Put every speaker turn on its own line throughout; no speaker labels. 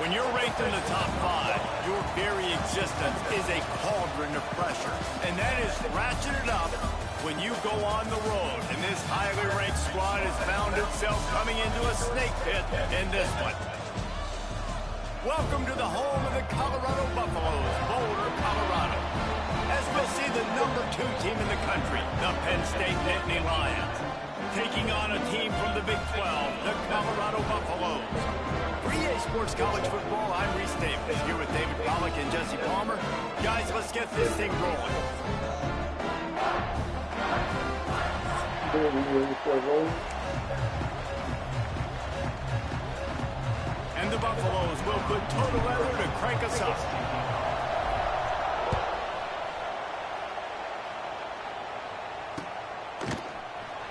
When you're ranked in the top 5, your very existence is a cauldron of pressure. And that is ratcheted up when you go on the road. And this highly ranked squad has found itself coming into a snake pit in this one. Welcome to the home of the Colorado Buffaloes, Boulder, Colorado. As we'll see the #2 team in the country, the Penn State Nittany Lions, taking on a team from the Big 12, the Colorado Buffaloes. For EA Sports College Football, I'm Reese Davis, here with David Pollack and Jesse Palmer. Guys, let's get this thing rolling. And the Buffaloes will put total leather to crank us up.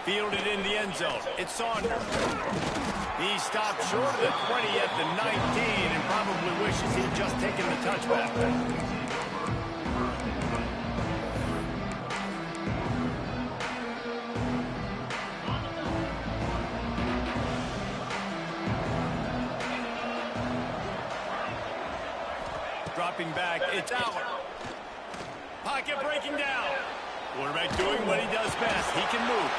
Fielded in the end zone. It's Saunders. He stopped short of the 20 at the 19 and probably wishes he'd just taken the touchback. Dropping back, it's Allen. Pocket breaking down. Quarterback doing what he does best. He can move.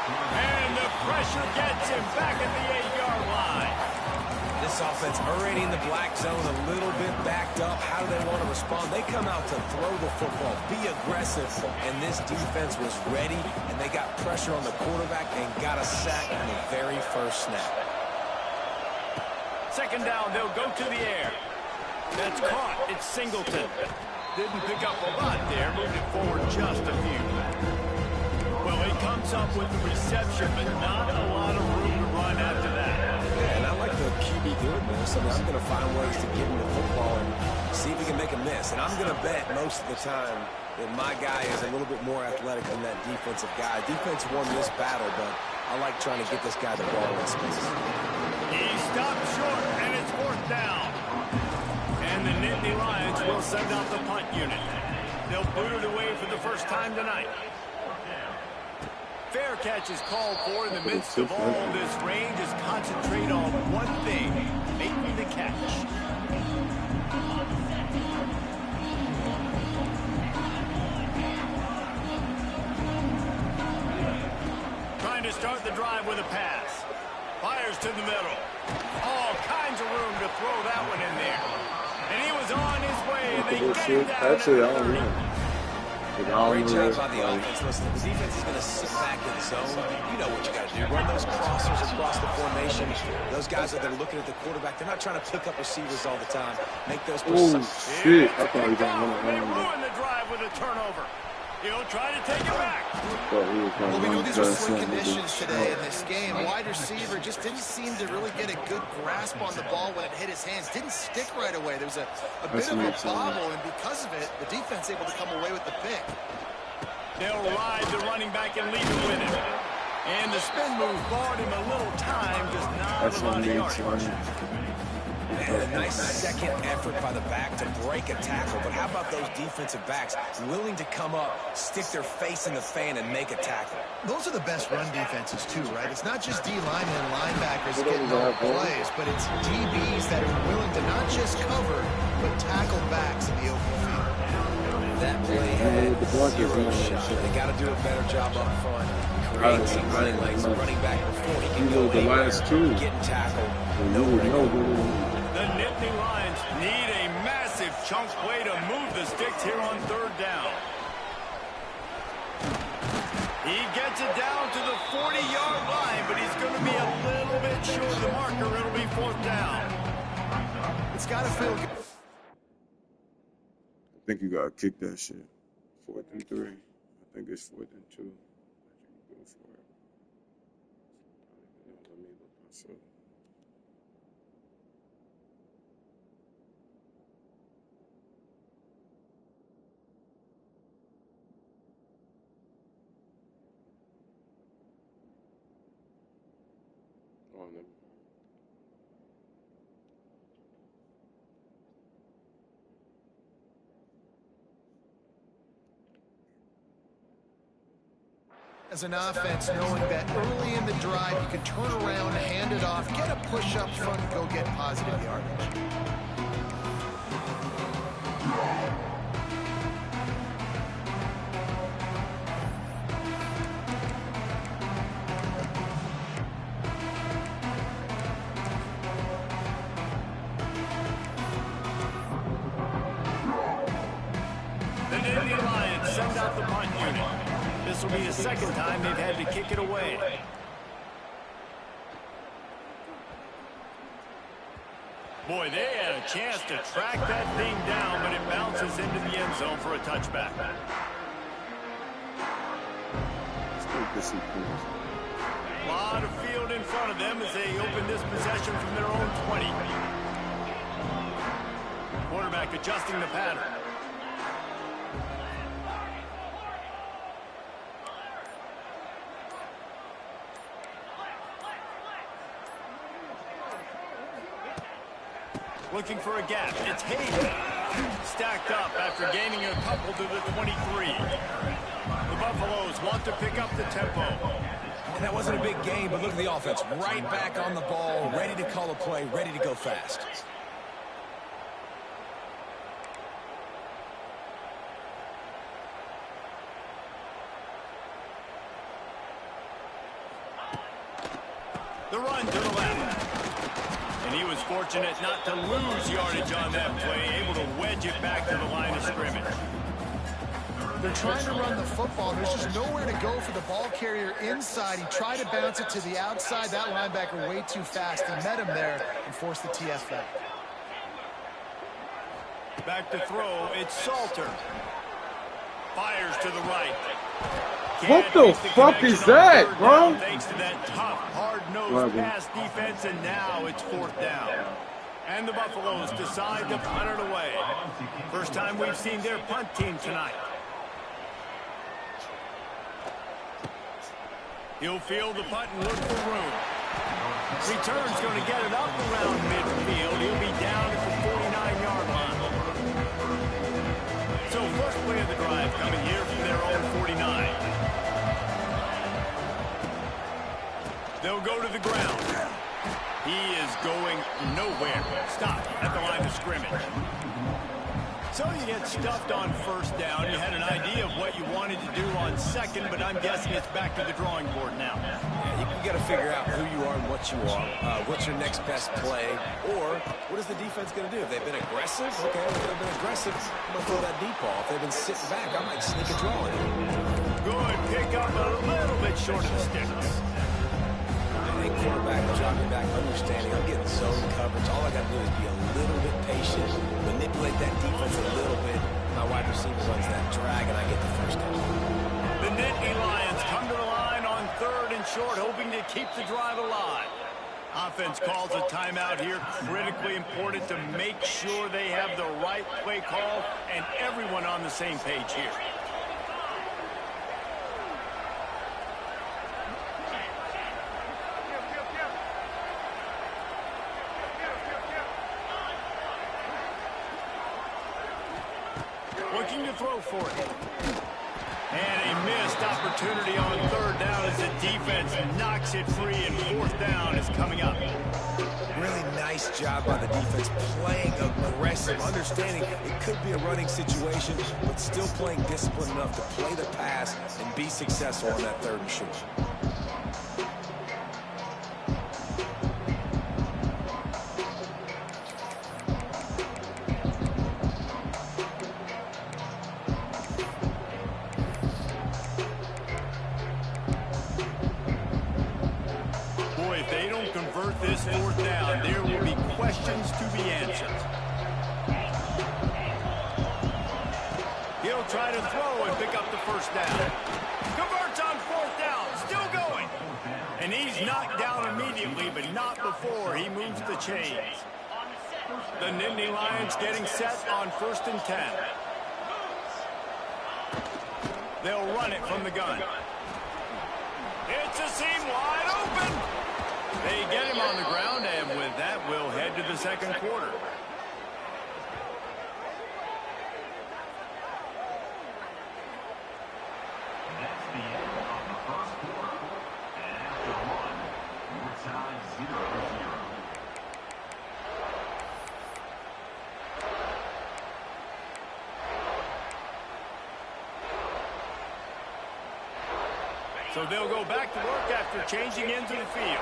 And the pressure gets him back at the 8-yard line.
This offense already in the black zone, a little bit backed up. How do they want to respond? They come out to throw the football, be aggressive, and this defense was ready, and they got pressure on the quarterback and got a sack on the very first snap.
Second down, they'll go to the air. That's caught. It's Singleton. Didn't pick up a lot there, moved it forward just a few. Well, he comes up with the reception, but not a lot of room to run after that.
Yeah, and I like the QB doing this. I mean, I'm going to find ways to get him the football and see if he can make a miss. And I'm going to bet most of the time that my guy is a little bit more athletic than that defensive guy. Defense won this battle, but I like trying to get this guy the ball in space.
He stopped short, and it's 4th down. And the Nittany Lions will send out the punt unit. They'll boot it away for the first time tonight. Fair catch is called for in the midst of all this rain. Just concentrate on one thing, making the catch. Trying to start the drive with a pass. Fires to the middle. All kinds of room to throw that one in there. And he was on his way, and they get him down.
Actually, I don't know.
Great job by the offense. Listen, the defense is going to sit back in the zone. You know what you got to do. Run those crossers across the formation. Those guys that are looking at the quarterback, they're not trying to pick up receivers all the time. Make those
Oh, shit. I thought he was going to
They
run
ruined the drive with a turnover. He'll try to take it back.
Well, we know these are slick conditions today in this game. Wide receiver just didn't seem to really get a good grasp on the ball when it hit his hands. Didn't stick right away. There was a bit of a bobble, and because of it, the defense able to come away with the pick.
They'll ride the running back and leave him with it. And the spin move bought him a little time, just not a lot of yardage.
And a nice second effort by the back to break a tackle. But how about those defensive backs willing to come up, stick their face in the fan, and make a tackle?
Those are the best run defenses, too, right? It's not just D-linemen and linebackers getting all plays, but it's DBs that are willing to not just cover, but tackle backs in the open field.
That play had zero shot. They got to do a better job up front. Create some running lanes. Running back before he can go anywhere. Getting tackled.
The Nittany Lions need a massive chunk play to move the sticks here on 3rd down. He gets it down to the 40-yard line, but he's going to be a little bit short of the marker. It'll be 4th down.
It's got to feel good.
I think you got to kick that shit. 4th and 3. I think it's 4th and 2. Go for it. Let me look myself.
as an offense, knowing that early in the drive you can turn around, hand it off, get a push up front, and go get positive yardage.
Send out the punt unit. This will be the second time they've had to kick it away. Boy, they had a chance to track that thing down, but it bounces into the end zone for a touchback. A lot of field in front of them as they open this possession from their own 20. Quarterback adjusting the pattern. Looking for a gap. It's Hayden. Stacked up after gaining a couple to the 23. The Buffaloes want to pick up the tempo.
And that wasn't a big game, but look at the offense. Right back on the ball, ready to call a play, ready to go fast.
The run to the left. And he was fortunate not to lose yardage on that play, able to wedge it back to the line of scrimmage.
They're trying to run the football. There's just nowhere to go for the ball carrier inside. He tried to bounce it to the outside. That linebacker way too fast. He met him there and forced the TF back.
Back to throw. It's Salter. Fires to the right.
What the fuck is that, bro?
Thanks to that tough, hard-nosed pass defense, and now it's 4th down. And the Buffaloes decide to punt it away. First time we've seen their punt team tonight. He'll field the punt and look for room. Return's going to get it up around midfield. He'll be down at the 49-yard line. So first play of the drive coming here from their own 49. They'll go to the ground. He is going nowhere. Stop at the line of scrimmage. So you get stuffed on first down. You had an idea of what you wanted to do on second, but I'm guessing it's back to the drawing board now.
Yeah, you got to figure out who you are and what you are. What's your next best play? Or what is the defense going to do? If they've been aggressive, okay, if they've been aggressive, I'm going to throw that deep ball. If they've been sitting back, I might sneak a draw in.
Good pick up a little bit short of the sticks.
Quarterback dropping back, understanding I'm getting zone coverage. All I got to do is be a little bit patient, manipulate that defense a little bit. My wide receiver runs that drag, and I get the first down.
The Nittany Lions come to the line on 3rd and short, hoping to keep the drive alive. Offense calls a timeout here, critically important to make sure they have the right play call and everyone on the same page here. Looking to throw for it. And a missed opportunity on 3rd down as the defense knocks it free, and 4th down is coming up.
Really nice job by the defense, playing aggressive, understanding it could be a running situation, but still playing disciplined enough to play the pass and be successful on that 3rd and short.
This 4th down, there will be questions to be answered. He'll try to throw and pick up the 1st down. Converts on 4th down, still going. And he's knocked down immediately, but not before he moves the chains. The Nittany Lions getting set on 1st and 10. They'll run it from the gun. It's a seam wide open. They get him on the ground, and with that, we'll head to the 2nd quarter.
That's the end of the first
So they'll go back to work after changing into the field.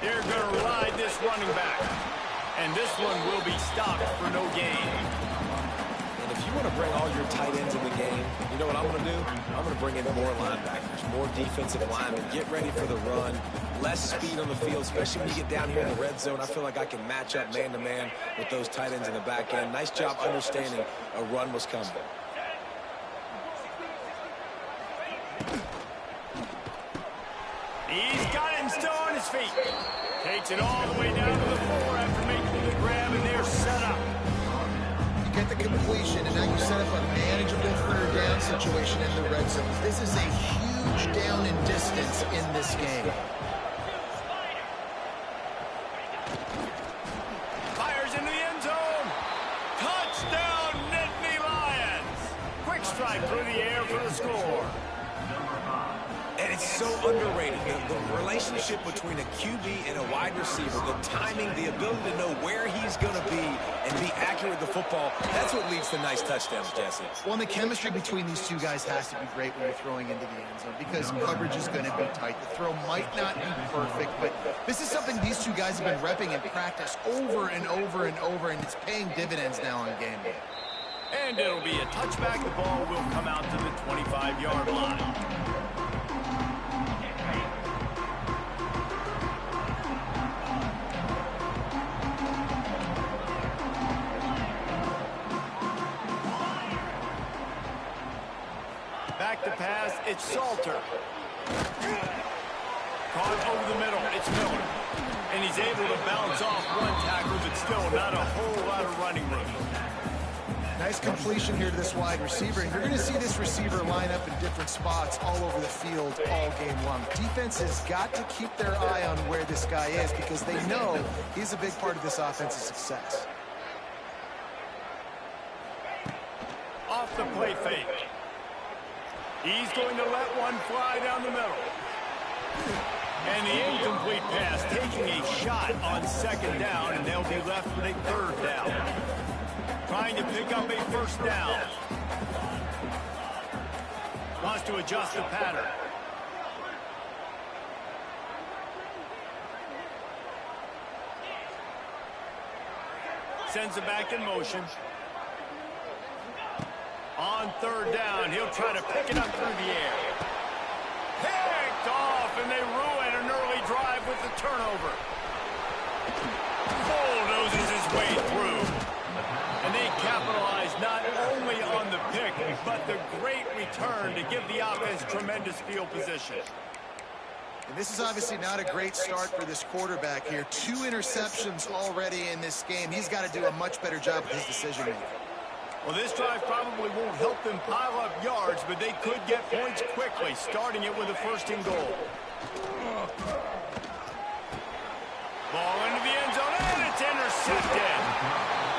They're going to ride this running back. And this one will be stopped for no gain.
And if you want to bring all your tight ends in the game, you know what I'm going to do? I'm going to bring in more linebackers, more defensive linemen. Get ready for the run. Less speed on the field, especially when you get down here in the red zone. I feel like I can match up man-to-man with those tight ends in the back end. Nice job understanding a run was coming.
He's got him still on his feet. Takes it all the way down to the 4 after making the grab, and they're set up.
You get the completion, and now you set up a manageable third down situation in the red zone. This is a huge down in distance in this game.
Fires into the end zone. Touchdown, Nittany Lions. Quick strike through the air for the score.
And it's so underrated. The relationship between a QB and a wide receiver, the timing, the ability to know where he's going to be and be accurate with the football, that's what leads to nice touchdowns, Jesse.
Well, and the chemistry between these two guys has to be great when you're throwing into the end zone because coverage is going to be tight. The throw might not be perfect, but this is something these two guys have been repping in practice over and over and over, and it's paying dividends now on game day.
And it'll be a touchback. The ball will come out to the 25-yard line. Back to pass, it's Salter. Caught over the middle, it's Miller. And he's able to bounce off one tackle, but still not a whole lot of running room.
Nice completion here to this wide receiver, and you're going to see this receiver line up in different spots all over the field all game long. Defense has got to keep their eye on where this guy is because they know he's a big part of this offense's success.
Off the play fake. He's going to let one fly down the middle. And the incomplete pass taking a shot on second down, and they'll be left with a third down. Trying to pick up a first down. Wants to adjust the pattern. Sends it back in motion. On third down, he'll try to pick it up through the air. Picked off, and they ruin an early drive with the turnover. Bulldozes his way through. And they capitalize not only on the pick, but the great return to give the offense tremendous field position.
And this is obviously not a great start for this quarterback here. 2 interceptions already in this game. He's got to do a much better job with his decision-making.
Well, this drive probably won't help them pile up yards, but they could get points quickly, starting it with a first and goal. Ball into the end zone, and it's intercepted.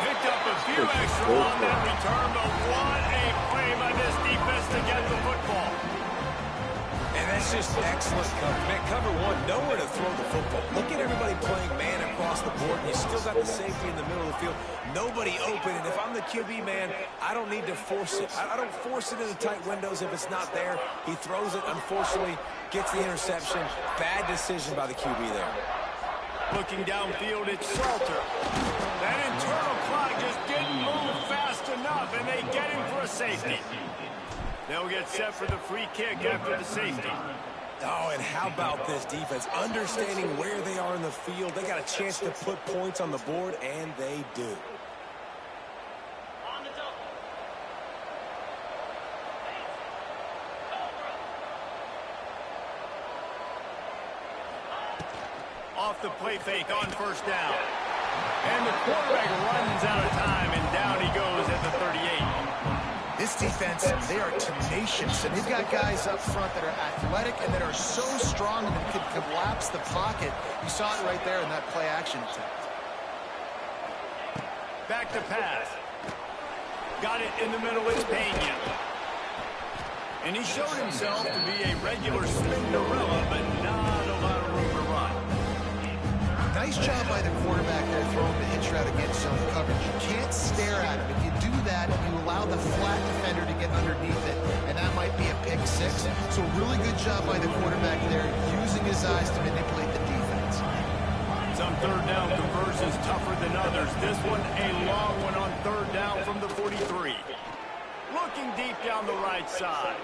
Picked up a few extra on that return, but what a play by this defense to get the football.
And that's just excellent coverage. Man, cover one, nowhere to throw the football. Look at everybody playing man across the board, and you still got the safety in the middle of the field. Nobody open, and if I'm the QB, man, I don't need to force it. I don't force it into tight windows if it's not there. He throws it, unfortunately, gets the interception. Bad decision by the QB there.
Looking downfield, it's Salter. That internal clock just didn't move fast enough, and they get him for a safety. They'll get set for the free kick after the safety.
Oh, and how about this defense? Understanding where they are in the field. They got a chance to put points on the board, and they do.
Off the play fake on first down. And the quarterback runs out of time, and down he goes at the 38.
This defense, they are tenacious, and they've got guys up front that are athletic and that are so strong and that can collapse the pocket. You saw it right there in that play-action attempt.
Back to pass. Got it in the middle, it's Pena. And he showed himself to be a regular Cinderella, but not a lot of room to run.
nice job by the quarterback there throwing the hitch route against zone coverage. You can't stare at him. If you do that, you allow the flat defender to get underneath it, and that might be a pick six. So really good job by the quarterback there, using his eyes to manipulate the defense.
Some third down conversions tougher than others. This one a long one on third down from the 43. Looking deep down the right side.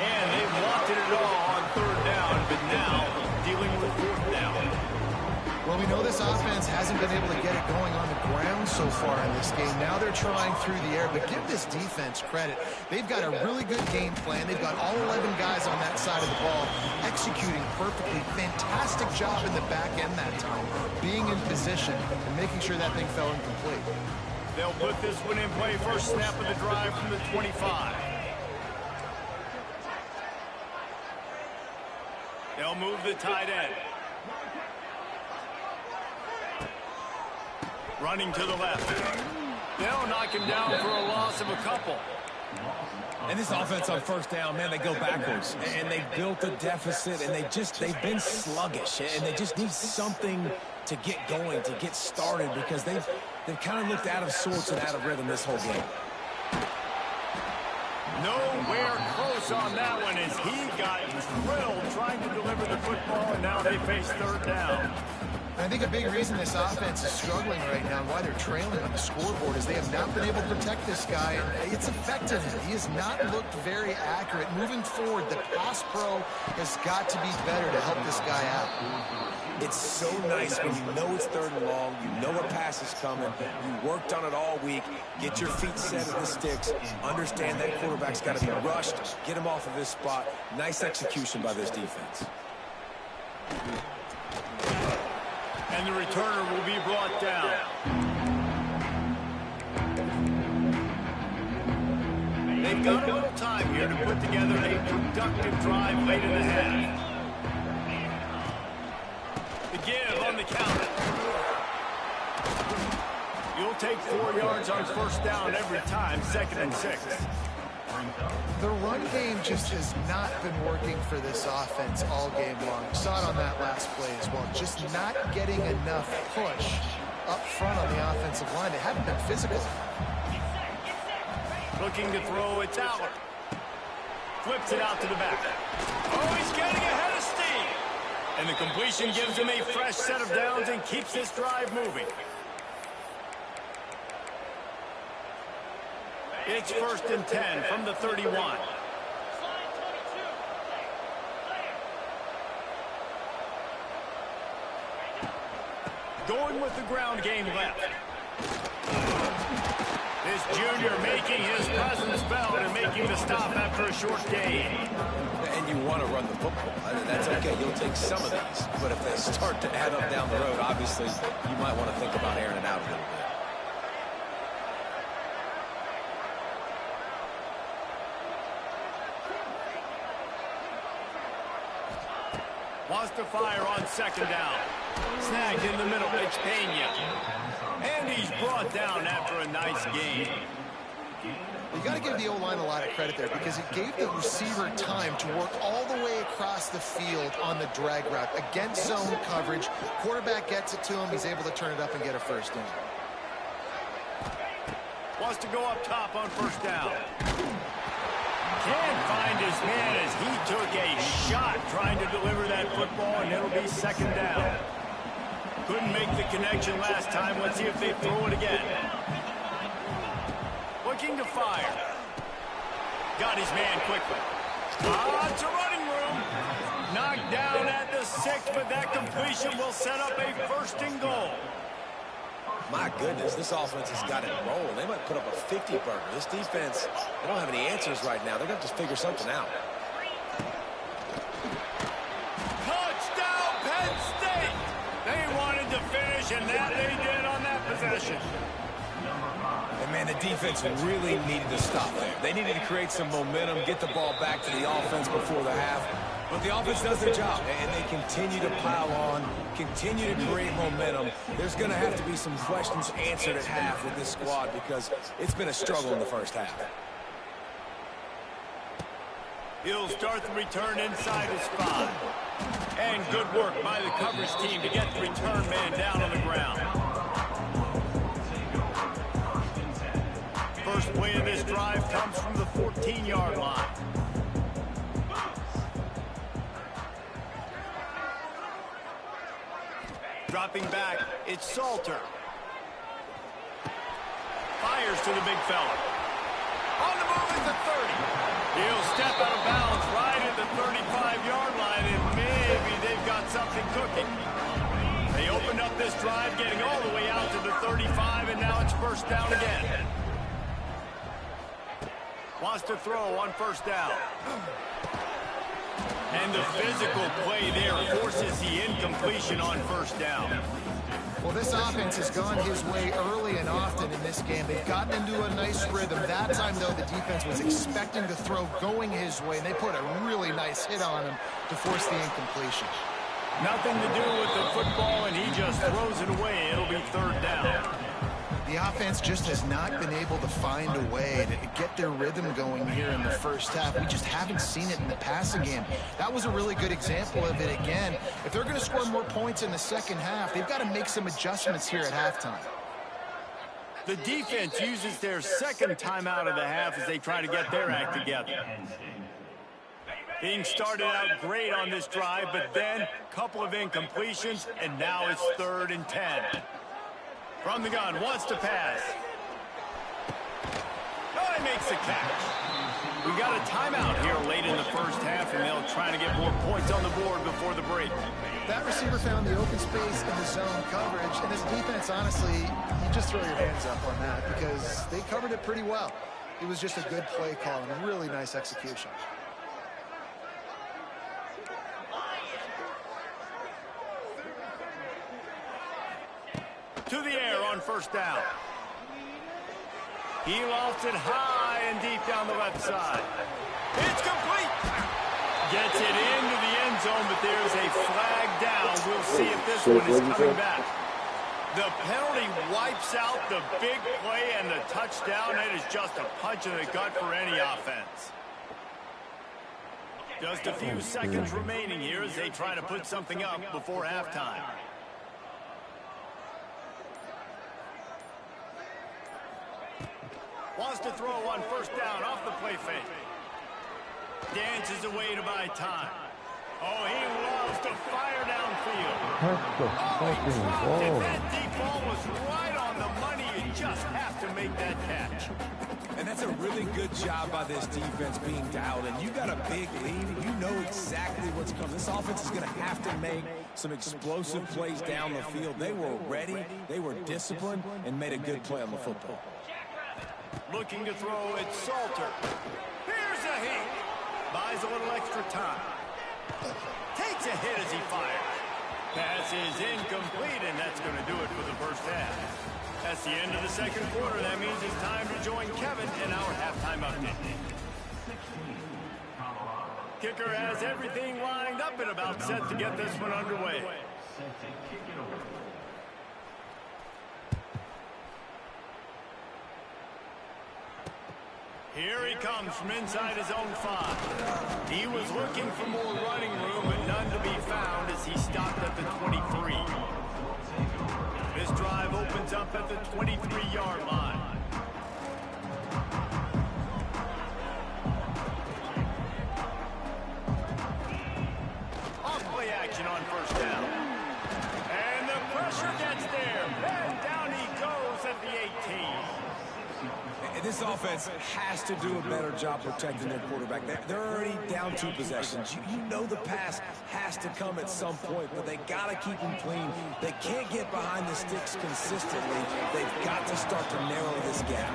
And they've wanted it all on third down, but now dealing with fourth down.
Well, we know this offense hasn't been able to get it going on the ground so far in this game. Now they're trying through the air, but give this defense credit. They've got a really good game plan. They've got all 11 guys on that side of the ball executing perfectly. Fantastic job in the back end that time, being in position and making sure that thing fell incomplete.
They'll put this one in play. First snap of the drive from the 25. They'll move the tight end. Running to the left. They'll knock him down for a loss of a couple.
And this offense on first down, man, they go backwards. And they built a deficit, and they've been sluggish. And they just need something to get going, to get started, because they've kind of looked out of sorts and out of rhythm this whole game.
Nowhere close on that one as he got drilled trying to deliver the football, and now they face third down.
I think a big reason this offense is struggling right now and why they're trailing on the scoreboard is they have not been able to protect this guy, and it's affected him. He has not looked very accurate. Moving forward, the pass pro has got to be better to help this guy out.
It's so nice when you know it's third and long, you know a pass is coming, you worked on it all week, get your feet set at the sticks, understand that quarterback's got to be rushed, get him off of this spot. Nice execution by this defense.
And the returner will be brought down. They've got a little time here to put together a productive drive late in the half. The give on the counter. You'll take 4 yards on first down every time, 2nd and 6.
The run game just has not been working for this offense all game long. We saw it on that last play as well. Just not getting enough push up front on the offensive line. They haven't been physical.
Looking to throw, it's Aller. Flips it out to the back. Oh, he's getting ahead of steam. And the completion gives him a fresh set of downs and keeps this drive moving. It's 1st and 10 from the 31. Going with the ground game left. This junior making his presence felt and making the stop after a short gain.
And you want to run the football. That's okay. You'll take some of these. But if they start to add up down the road, obviously, you might want to think about airing it out a little bit.
Wants to fire on 2nd down. Snagged in the middle, it's Pena. And he's brought down after a nice gain.
You got to give the O-line a lot of credit there because it gave the receiver time to work all the way across the field on the drag route. Against zone coverage, quarterback gets it to him, he's able to turn it up and get a first down.
Wants to go up top on first down. Can't find his man as he took a shot trying to deliver that football, and it'll be 2nd down. Couldn't make the connection last time. Let's see if they throw it again. Looking to fire. Got his man quickly. It's a running room. Knocked down at the 6, but that completion will set up a 1st and goal.
My goodness, this offense has got it rolling. They might put up a 50-burger. This defense, they don't have any answers right now. They're going to just figure something out.
Touchdown, Penn State! They wanted to finish, and that they did on that possession.
And, man, the defense really needed to stop there. They needed to create some momentum, get the ball back to the offense before the half. But the offense does their job, and they continue to pile on, continue to create momentum. There's going to have to be some questions answered at half with this squad because it's been a struggle in the first half.
He'll start the return inside his 5. And good work by the coverage team to get the return man down on the ground. First play of this drive comes from the 14-yard line. Dropping back, it's Salter. Fires to the big fella. On the move at the 30. He'll step out of bounds right at the 35-yard line, and maybe they've got something cooking. They opened up this drive, getting all the way out to the 35, and now it's first down again. Wants to throw on first down. And the physical play there forces the incompletion on first down.
Well, this offense has gone his way early and often in this game. They've gotten into a nice rhythm. That time, though, the defense was expecting the throw going his way, and they put a really nice hit on him to force the incompletion.
Nothing to do with the football, and he just throws it away. It'll be third down.
The offense just has not been able to find a way to get their rhythm going here in the first half. We just haven't seen it in the passing game. That was a really good example of it again. If they're going to score more points in the second half, they've got to make some adjustments here at halftime.
The defense uses their second timeout of the half as they try to get their act together. Being started out great on this drive, but then a couple of incompletions, and now it's 3rd and 10. From the gun, wants to pass. Oh, he makes the catch. We got a timeout here late in the first half, and they'll try to get more points on the board before the break.
That receiver found the open space in the zone coverage, and this defense, honestly, you just throw your hands up on that because they covered it pretty well. It was just a good play call and a really nice execution.
To the air on first down. He lofts it high and deep down the left side. It's complete. Gets it into the end zone, but there's a flag down. We'll see if this one is coming back. The penalty wipes out the big play and the touchdown. It is just a punch in the gut for any offense. Just a few seconds remaining here as they try to put something up before halftime. Wants to throw on first down off the play fake. Dances away to buy time. Oh, he loves to fire downfield. Oh, he dropped it. That deep ball was right on the money. You just have to make that catch.
And that's a really good job by this defense being dialed in. You got a big lead. You know exactly what's coming. This offense is going to have to make some explosive plays down the field. They were ready. They were disciplined and made a good play on the football.
Looking to throw, it's Salter. Here's a hit. Buys a little extra time. Takes a hit as he fires. Pass is incomplete, and that's going to do it for the first half. That's the end of the second quarter. That means it's time to join Kevin in our halftime update. Kicker has everything lined up and about set to get this one underway. Here he comes from inside his own 5. He was looking for more running room, but none to be found as he stopped at the 23. This drive opens up at the 23-yard line. Off-play action on first down. And the pressure gets there. And down he goes at the 18.
This offense has to do a better job protecting their quarterback. They're already down 2 possessions. You know the pass has to come at some point, but they got to keep him clean. They can't get behind the sticks consistently. They've got to start to narrow this gap.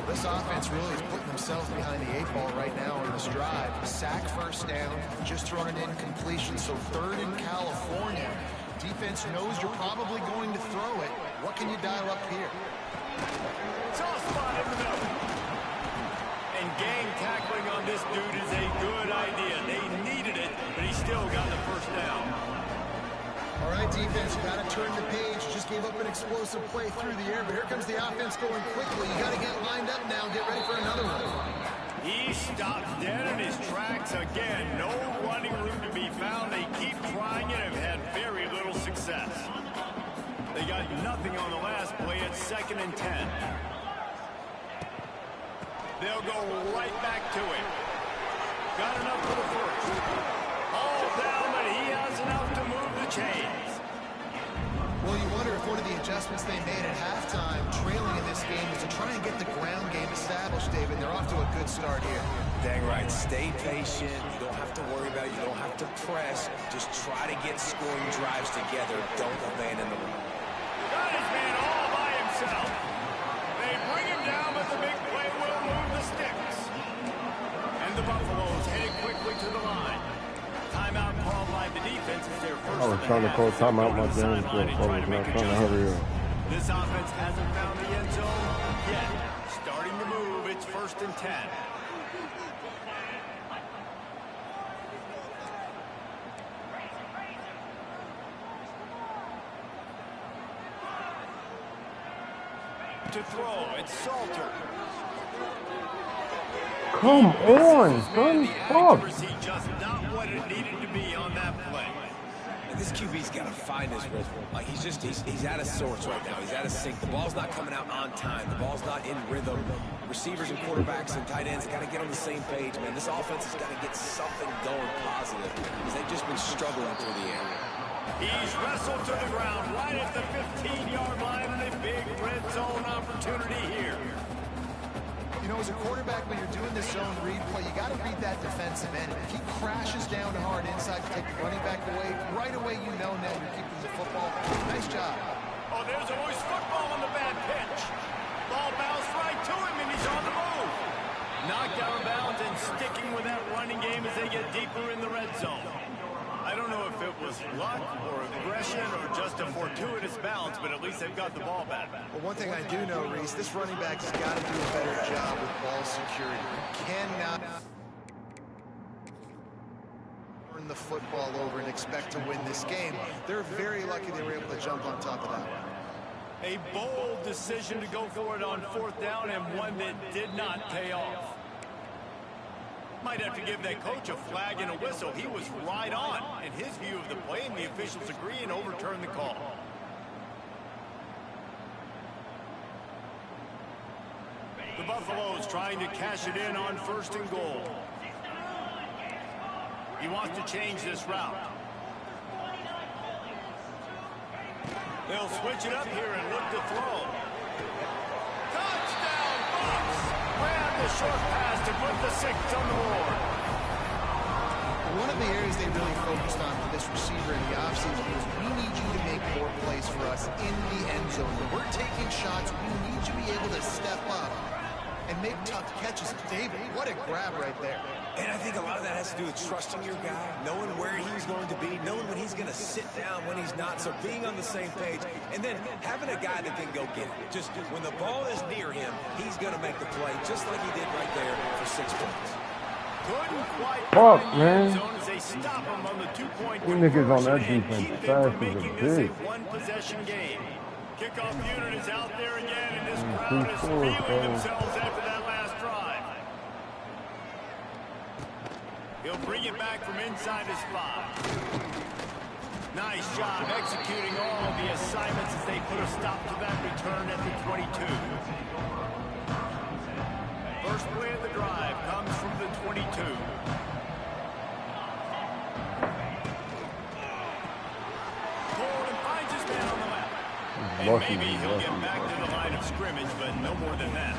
This offense really is putting themselves behind the 8 ball right now on this drive. Sack first down, just thrown an incompletion, so 3rd in California. Defense knows you're probably going to throw it. What can you dial up here?
Soft spot in the middle. And gang tackling on this dude is a good idea. They needed it, but he still got the first down.
All right, defense, you got to turn the page. Just gave up an explosive play through the air, but here comes the offense going quickly. You got to get lined up now. Get ready for another one.
He stops dead in his tracks again. No running room to be found. They keep trying it have had very little success. They got nothing on the last play at 2nd and 10. They'll go right back to it. Got enough for the first. All down, but he has enough to move the chains.
Well, you wonder if one of the adjustments they made at halftime, trailing in this game, was to try and get the ground game established, David. They're off to a good start here.
Dang right. Stay patient. You don't have to worry about it. You don't have to press. Just try to get scoring drives together. Don't abandon the run.
Got his man all by himself. They bring him down, but the big play will move the sticks. And the Buffaloes heading quickly to the line. Timeout called by the defense is their first.
I was trying to call timeout my game, so I was not trying to hurry up.
This offense hasn't found the end zone yet. Starting to move, it's 1st and 10. To throw, it's Salter.
Come on, son.
The accuracy just not what it needed to be on that play.
And this QB's got to find his rhythm. Like he's out of sorts right now. He's out of sync. The ball's not coming out on time. The ball's not in rhythm. Receivers and quarterbacks and tight ends got to get on the same page, man. This offense has got to get something going positive because they've just been struggling through the air.
He's wrestled to the ground right at the 15-yard line and a big red zone opportunity here.
You know, as a quarterback, when you're doing this zone read play, you got to read that defensive end. If he crashes down hard inside to take the running back away, right away you know now you're keeping the football. Nice job.
Oh, there's always football on the bad pitch. Ball bounced right to him, and he's on the move. Knocked out of bounds and sticking with that running game as they get deeper in the red zone. I don't know if it was luck or aggression or just a fortuitous bounce, but at least they've got the ball back.
Well, one thing I do know, Reese, this running back has got to do a better job with ball security. You cannot turn the football over and expect to win this game. They're very lucky they were able to jump on top of that.
A bold decision to go for it on 4th down and one that did not pay off. Might have to give that coach a flag and a whistle. He was right on in his view of the play, and the officials agree and overturn the call. The Buffaloes trying to cash it in on 1st and goal. He wants to change this route. They'll switch it up here and look to throw. Touchdown, Bucks! Grab the short pass to put the 6 on the board.
One of the areas they really focused on for this receiver in the offseason was we need you to make more plays for us in the end zone. When we're taking shots, we need you to be able to step up and make tough catches. David, what a grab right there.
And I think a lot of that has to do with trusting your guy, knowing where he's going to be, knowing when he's going to sit down, when he's not, so being on the same page, and then having a guy that can go get it. Just when the ball is near him, he's going to make the play, just like he did right there for 6 points.
Couldn't quite
Fuck,
find
man.
the zone as they stop him on the 2-point
These niggas on that
conversion and
defense
keep
fast
them from
as a
making this a
bitch.
one-possession game. Kickoff unit is out there again, and this crowd
Three
is
scores,
feeling
bro.
themselves after that last drive. He'll bring it back from inside his 5. Nice job executing all of the assignments as they put a stop to that return at the 22. First play of the drive comes from the 22. Pulled and finds his man on the left. And maybe he'll get back to the line of scrimmage, but no more than that.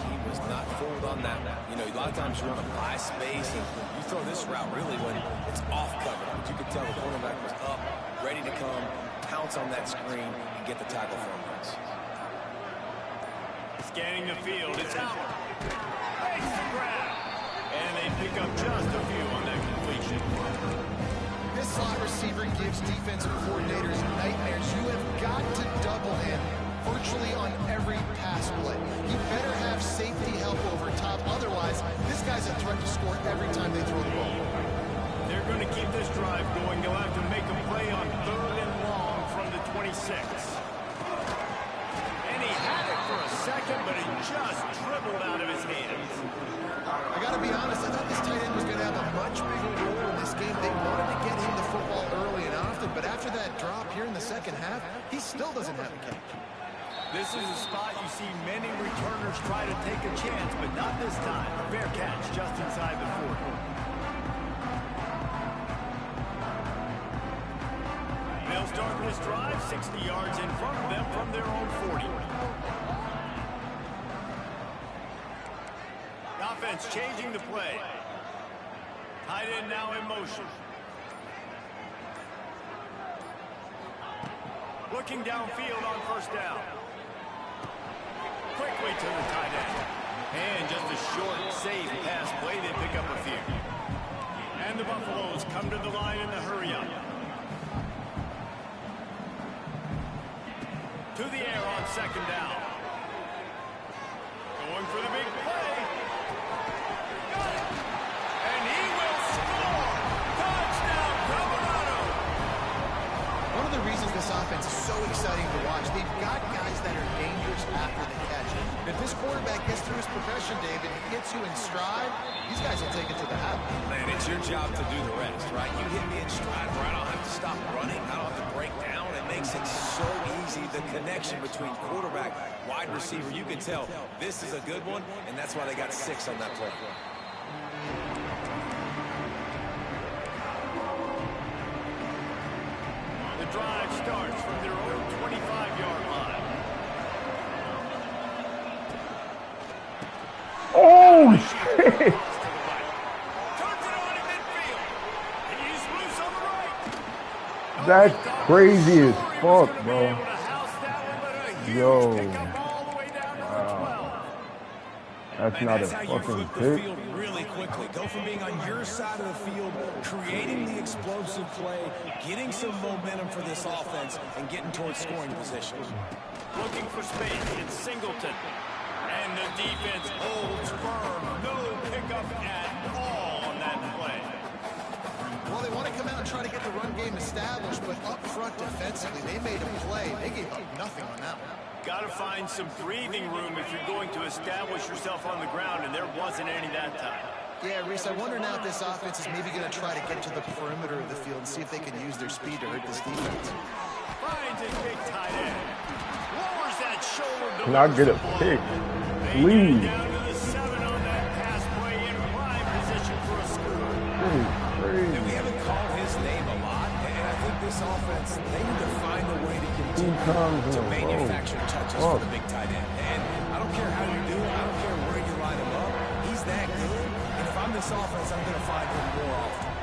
He was not fooled on that one. You know, a lot of times you want to buy space, and you throw this route really when it's off cover. But you could tell the quarterback was up, ready to come, pounce on that screen, and get the tackle for him.
Scanning the field, it's out. Makes the grab. And they pick up just a few on that completion.
This slot receiver gives defensive coordinators nightmares. You have got to double him virtually on every pass play. You better have safety help over top. Otherwise, this guy's a threat to score every time they throw the ball.
They're going to keep this drive going. They'll have to make a play on 3rd and long from the 26. And he had it for a second, but it just dribbled out of his hands.
I got to be honest, I thought this tight end was going to have a much bigger role in this game. They wanted to get him the second half, he still doesn't have the catch.
This is a spot you see many returners try to take a chance, but not this time. Fair catch just inside the 40. They'll start this drive 60 yards in front of them from their own 40. Offense changing the play. Tight end now in motion. Looking downfield on first down. Quickly to the tight end. And just a short, safe pass play. They pick up a few. And the Buffaloes come to the line in the hurry up. To the air on second down. Going for the big play. Got it. And he will score. Touchdown, Colorado.
One of the reasons this offense is so exciting to watch, they've got guys that are dangerous after the catch. If this quarterback gets through his progression, David, and gets you in stride, these guys will take it to the house.
Man, it's your job to do the rest, right? You hit me in stride where I don't have to stop running. I don't have to break down. It makes it so easy, the connection between quarterback, wide receiver. You can tell this is a good one, and that's why they got 6 on that play.
The drive starts from their own 25-yard line.
Oh, shit.
Turns it on in midfield. He's loose on the right.
That's crazy as fuck, bro. Yo. Wow. That's not a fucking pick.
Really quickly. Go from being on your side of the field, creating the explosive play, getting some momentum for this offense, and getting towards scoring position.
Looking for space. It's Singleton. And the defense holds firm. No pickup at all on that play.
Well, they want to come out and try to get the run game established, but up front defensively, they made a play. They gave up nothing on that one.
Got to find some breathing room if you're going to establish yourself on the ground, and there wasn't any that time.
Yeah, Reese, I wonder now if this offense is maybe going to try to get to the perimeter of the field and see if they can use their speed to hurt this defense.
Finds a big tight end. Lowers that shoulder.
Can I get a pick? Please.
Down to the 7 on that pass play in prime position for a score.
And we haven't called his name a lot, and I think this offense, they need to find a way to continue to manufacture touches for the big tight end. And I don't care how you do it. I don't care where you line him up. He's that good. And if I'm this offense, I'm going to find him more often.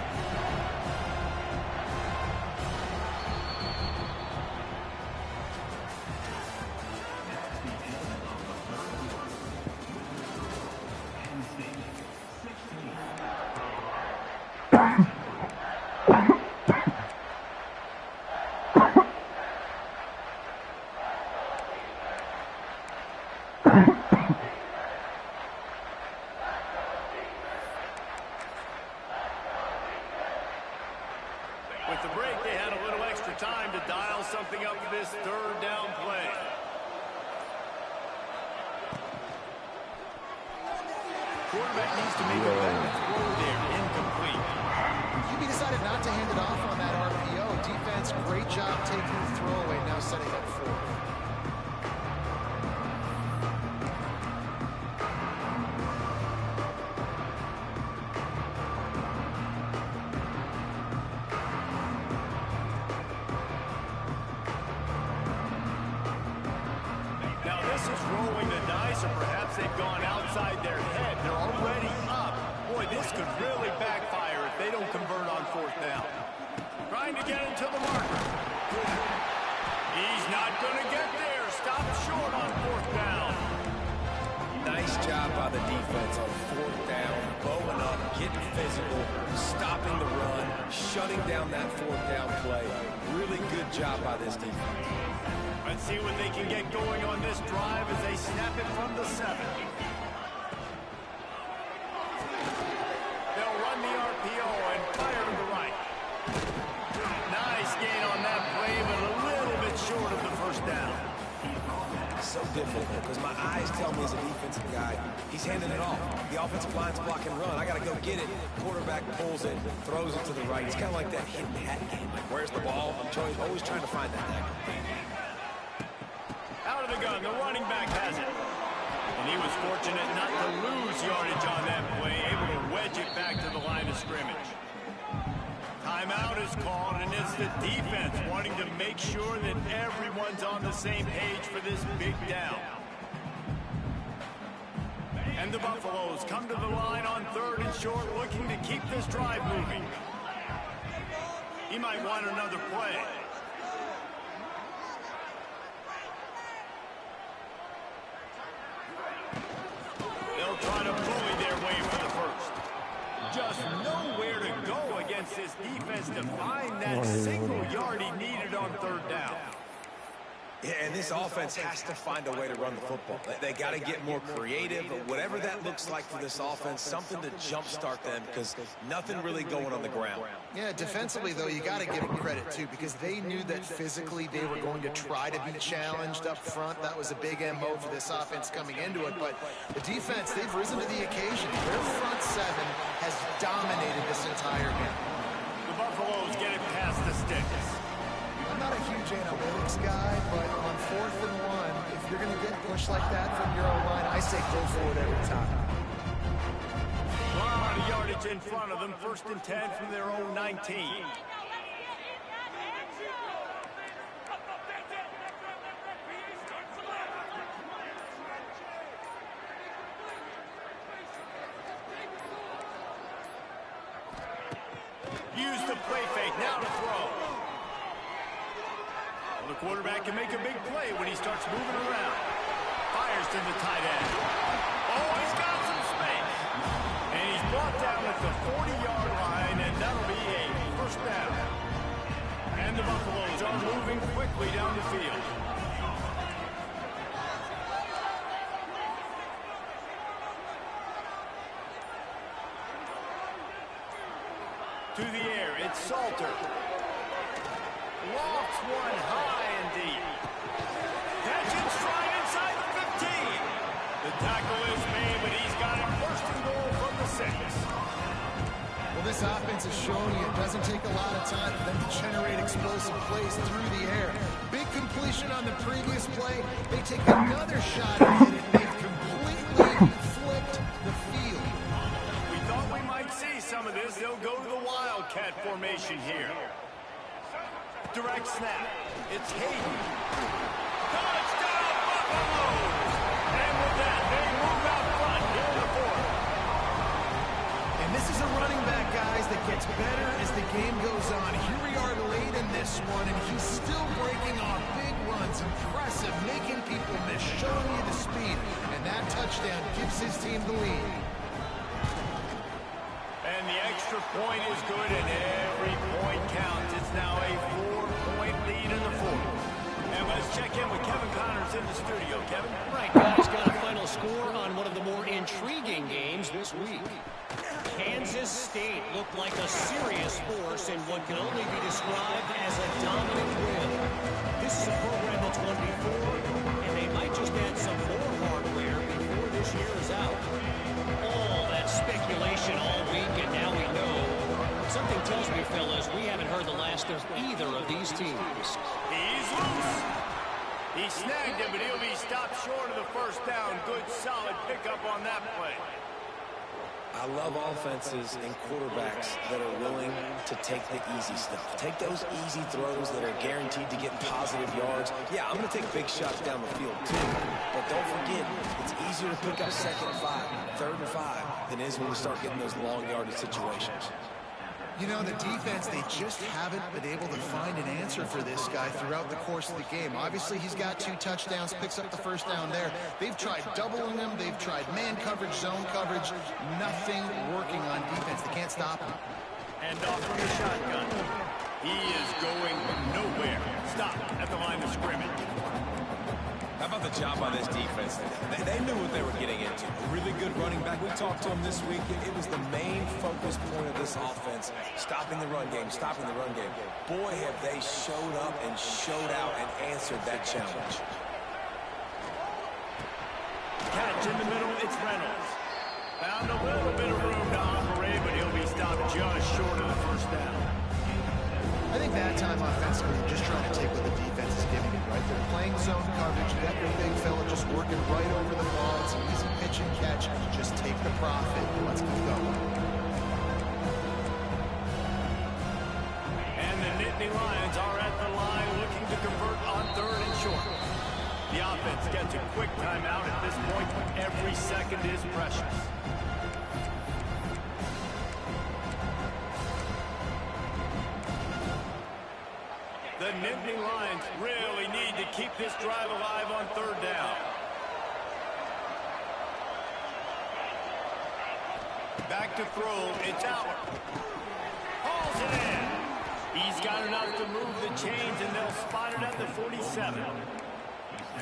With the break, they had a little extra time to dial something up for this third down play. Quarterback needs to make a better throw there. Incomplete.
QB decided not to hand it off on that RPO. Defense, great job taking the throwaway, now setting up 4.
Now this is rolling the dice, or perhaps they've gone outside their head. They're already up. Boy, this could really backfire if they don't convert on fourth down. Trying to get into the marker. He's not going to get there. Stop short on fourth down.
Nice job by the defense on fourth down, bowing up, getting physical, stopping the run, shutting down that fourth down play. Really good job by this defense.
Let's see what they can get going on this drive as they snap it from the 7. They'll run the RPO and fire to the right. Nice gain on that play, but a little bit short of the first down.
So difficult because my eyes tell me as a defensive guy, he's handing it off. The offensive line's block and run. I got to go get it. Quarterback pulls it, throws it to the right. It's kind of like that hit and hat game. Like, where's the ball? I'm always trying to find that thing.
Out of the gun, the running back has it. And he was fortunate not to lose yardage on that play, able to wedge it back to the line of scrimmage. Timeout is called, and it's the defense wanting to make sure that everyone's on the same page for this big down. And the Buffaloes come to the line on 3rd and short, looking to keep this drive moving. He might want another play. They'll try to bully their way for the first. Just nowhere to go against this defense to find that single yard he needed on 3rd down.
Yeah, and this offense has to find a way to run the football. They got to get more creative, but whatever that looks like for this offense, something to jumpstart them because nothing really going on the ground.
Yeah, defensively, though, you got to give them credit, too, because they knew that physically they were going to try to be challenged up front. That was a big MO for this offense coming into it, but the defense, they've risen to the occasion. Their front seven has dominated this entire game.
The Buffaloes get it past the sticks.
I'm not a huge analytics guy, but on 4th and 1, if you're going to get pushed like that from your own line, I say go for it every time.
A lot of yardage in front of them. 1st and 10 from their own 19. Use the play fake. Now to throw. The quarterback can make a big play when he starts moving around. Fires to the tight end. Oh, he's got some space. And he's brought down at the 40-yard line, and that'll be a 1st down. And the Buffaloes are moving quickly down the field. To the air, it's Salter. Lofts one high and deep. Catching stride inside the 15. The tackle is made, but he's got it 1st and goal from the 6.
Well, this offense has shown you it doesn't take a lot of time for them to generate explosive plays through the air. Big completion on the previous play. They take another shot at it, and they've completely flipped the field.
We thought we might see some of this. They'll go to the Wildcat formation here. Direct snap. It's Hayden. Touchdown, Buffaloes! And with that, they move out front here in the 4th.
And this is a running back, guys, that gets better as the game goes on. Here we are late in this one, and he's still breaking off big runs. Impressive, making people miss, showing you the speed. And that touchdown gives his team the lead.
And the extra point is good, and every point counts. It's now a 4-point lead in the 4th. And let's check in with Kevin Connors in the studio. Kevin?
Right, guys, got a final score on one of the more intriguing games this week. Kansas State looked like a serious force in what can only be described as a dominant win. This is a program that's won before, and they might just add some more hardware before this year is out. All that speculation all week, and now we know. Something tells me, fellas, we haven't heard the last of either of these teams.
He's loose. He snagged him, but he'll be stopped short of the 1st down. Good, solid pickup on that play.
I love offenses and quarterbacks that are willing to take the easy stuff. Take those easy throws that are guaranteed to get positive yards. Yeah, I'm going to take big shots down the field too. But don't forget, it's easier to pick up 2nd and 5, 3rd and 5 than it is when you start getting those long yardage situations.
You know, the defense, they just haven't been able to find an answer for this guy throughout the course of the game. Obviously, he's got 2 touchdowns, picks up the 1st down there. They've tried doubling him. They've tried man coverage, zone coverage. Nothing working on defense. They can't stop him.
And off from the shotgun. He is going nowhere. Stop at the line of scrimmage.
How about the job on this defense? They knew what they were getting into. A really good running back. We talked to him this week. It was the main focus point of this offense. Stopping the run game, stopping the run game. Boy, have they showed up and showed out and answered that challenge.
coverage in the middle, it's Reynolds. Found a little bit of room to operate, but he'll be stopped just short of the first down.
I think that time offensively, they're just trying to take what the defense is giving them, right? They're playing zone coverage. You got your big fella just working right over the ball. It's an easy pitch and catch. Just take the profit. Let's keep going.
And the Nittany Lions are at the line looking to convert on 3rd and short. The offense gets a quick timeout at this point. Every second is precious. The Nittany Lions really need to keep this drive alive on 3rd down. Back to throw, it's out. Hauls it in. He's got enough to move the chains, and they'll spot it at the 47.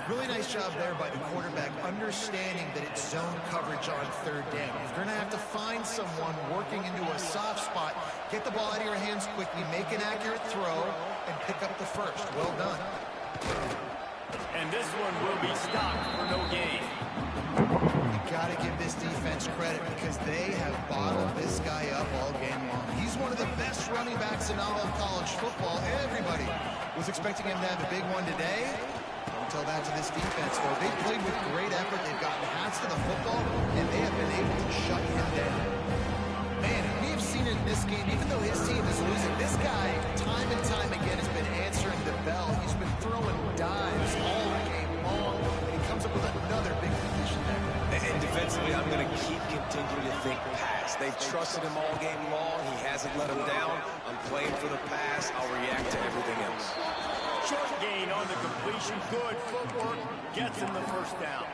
Really nice job there by the quarterback, understanding that it's zone coverage on 3rd down. You're going to have to find someone working into a soft spot, get the ball out of your hands quickly, make an accurate throw, and pick up the first. Well done.
And this one will be stopped for no gain.
You got to give this defense credit because they have bottled this guy up all game long. He's one of the best running backs in all of college football. Everybody was expecting him to have a big one today. Don't tell that to this defense, though. They played with great effort. They've gotten hats to the football, and they have been able to shut him down. Man, we have seen it in this game, even though his team is losing, this guy, time and time again, has been answering the bell. He's been throwing dives all game long, and he comes up with another big completion there.
And defensively, I'm going to continue to think pass. They've trusted him all game long. He hasn't let him down. I'm playing for the pass. I'll react to everything else.
Short gain on the completion. Good footwork. Gets him the first down.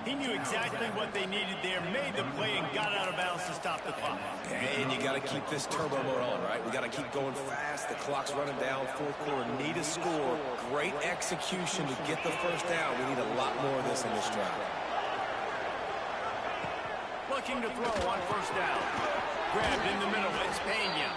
He knew exactly what they needed there, made the play, and got out of bounds to stop the clock.
And you got to keep this turbo mode on, right? We got to keep going fast. The clock's running down. 4th quarter. Need a score. Great execution to get the first down. We need a lot more of this in this drive.
Looking to throw on 1st down. Grabbed in the middle. It's Pena.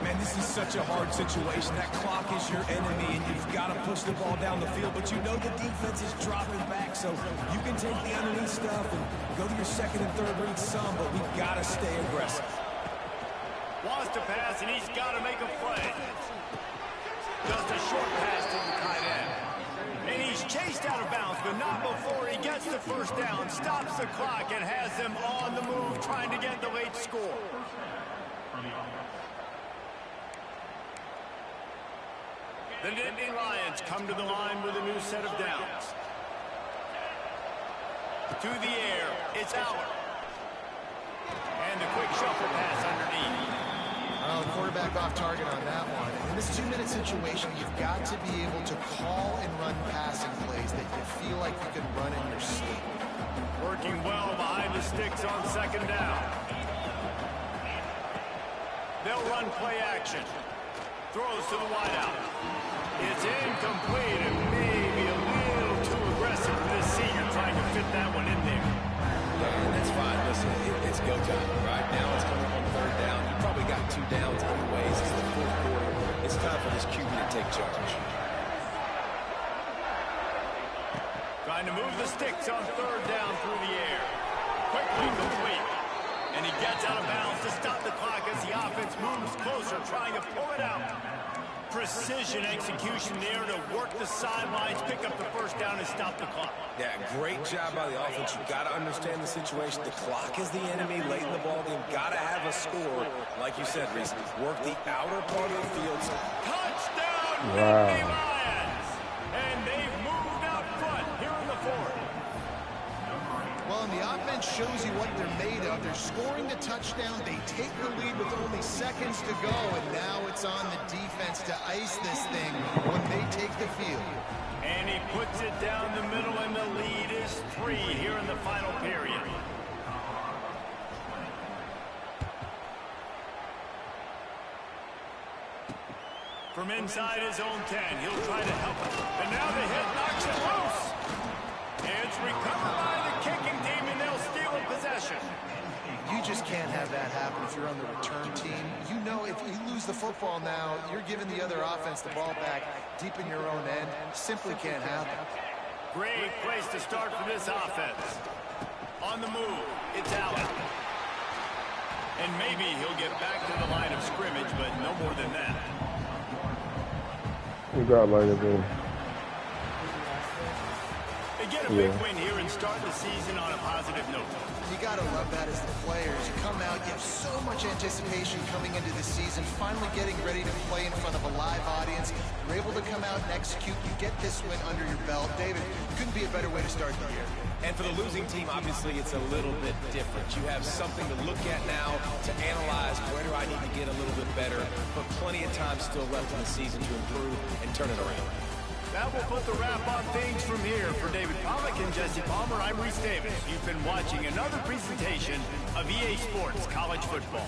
Man, this is such a hard situation. That clock is your enemy, and you've got to push the ball down the field. But you know the defense is dropping back, so you can take the underneath stuff and go to your 2nd and 3rd read some, but we've got to stay aggressive.
Wants to pass, and he's got to make a play. Just a short pass to the tight end. And he's chased out of bounds, but not before he gets the first down, stops the clock, and has them on the move, trying to get the late score. The Nittany Lions come to the line with a new set of downs. To the air, it's Allen. And the quick shuffle pass underneath.
Oh, quarterback off target on that one. In this 2-minute situation, you've got to be able to call and run passing plays that you feel like you can run in your sleep.
Working well behind the sticks on 2nd down. They'll run play action. Throws to the wideout. It's incomplete and maybe a little too aggressive for this senior trying to fit that one in there.
Yeah, and that's fine. Listen, it's go time. Right now it's coming on 3rd down. You probably got 2 downs anyways. It's the 4th quarter. It's time for this QB to take charge.
Trying to move the sticks on 3rd down through the air. Quickly complete. And he gets out of bounds to stop the clock as the offense moves closer, trying to pull it out. Precision execution there to work the sidelines, pick up the first down, and stop the clock.
Yeah, great job by the offense. You've got to understand the situation. The clock is the enemy late in the ballgame. Got to have a score. Like you said, Reese, work the outer part of the field.
Touchdown, Nittany Lions! And they've moved out front here in the 4th.
Well, and the offense shows you what they're made of. They're scoring the touchdown. They take the lead with only seconds to go, and now it's on the defense to ice this thing when they take the field.
And he puts it down the middle, and the lead is 3 here in the final period. From inside his own 10, he'll try to help it. And now the hit knocks it loose. It's recovered by the kicking team, and they'll steal a possession.
You just can't have that happen if you're on the return team. You know if you lose the football now, you're giving the other offense the ball back deep in your own end. Simply can't happen.
Great place to start for this offense. On the move, it's Allen. And maybe he'll get back to the line of scrimmage, but no more than that.
We got like a bit.
They get a big win here and start the season on a positive note.
You got to love that as the players. You come out, you have so much anticipation coming into the season, finally getting ready to play in front of a live audience. You're able to come out and execute. You get this win under your belt. David, couldn't be a better way to start the year.
And for the losing team, obviously, it's a little bit different. You have something to look at now to analyze where do I need to get a little bit better, but plenty of time still left in the season to improve and turn it around.
That will put the wrap on things from here. For David Pollack and Jesse Palmer, I'm Reese Davis. You've been watching another presentation of EA Sports College Football.